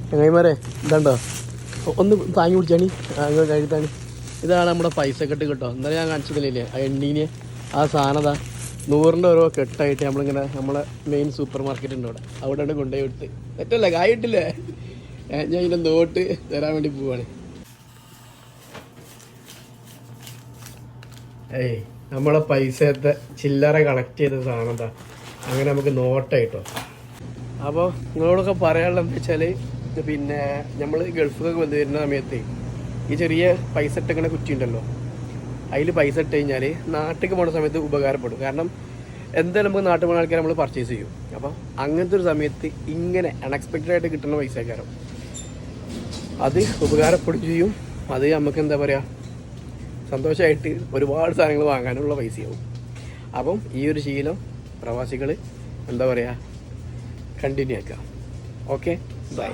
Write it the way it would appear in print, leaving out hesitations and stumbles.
ചങ്ങായിമാരെ ഇതുണ്ടോ, ഒന്ന് താങ്ങി പിടിച്ചാണി അങ്ങനെ കഴുത്താണ്. ഇതാണ് നമ്മുടെ പൈസ കെട്ട് കേട്ടോ. ഇന്നലെ ഞാൻ കാണിച്ചതില്ലേ ആ എണ്ണീനെ, ആ സാധനത 100-ൻ്റെ ഓരോ കെട്ടായിട്ട് നമ്മളിങ്ങനെ നമ്മളെ മെയിൻ സൂപ്പർ മാർക്കറ്റ് ഉണ്ട് അവിടെ കൊണ്ടുപോയി വിട്ട് തെറ്റല്ലേ കായിട്ടില്ലേ. ഞാൻ ഇതിൻ്റെ നോട്ട് തരാൻ വേണ്ടി പോവാണ്. ഏയ് നമ്മളെ പൈസത്തെ ചില്ലറ കളക്ട് ചെയ്ത സാധനം എന്താ, അങ്ങനെ നമുക്ക് നോട്ടായിട്ടോ. അപ്പോൾ നിങ്ങളോടൊക്കെ പറയാനുള്ളത് എന്താ വെച്ചാൽ, പിന്നെ നമ്മൾ ഗൾഫിലൊക്കെ വന്ന് വരുന്ന സമയത്ത് ഈ ചെറിയ പൈസ ഇട്ടിങ്ങനെ കുറ്റി ഉണ്ടല്ലോ, അതിൽ പൈസ ഇട്ട് കഴിഞ്ഞാൽ നാട്ടിലേക്ക് പോകുന്ന സമയത്ത് ഉപകാരപ്പെടും. കാരണം എന്തായാലും നമുക്ക് നാട്ടിൽ പോകുന്ന ആൾക്കാർ നമ്മൾ പർച്ചേസ് ചെയ്യും. അപ്പോൾ അങ്ങനത്തെ ഒരു സമയത്ത് ഇങ്ങനെ അൺഎക്സ്പെക്റ്റഡ് ആയിട്ട് കിട്ടുന്ന പൈസക്കാരം അത് ഉപകാരപ്പെടും ചെയ്യും. അത് നമുക്ക് എന്താ പറയുക, സന്തോഷമായിട്ട് ഒരുപാട് സാധനങ്ങൾ വാങ്ങാനുള്ള പൈസയാവും. അപ്പം ഈ ഒരു ശീലം പ്രവാസികൾ എന്താ പറയുക കണ്ടിന്യൂ ആക്കുക. ഓക്കെ.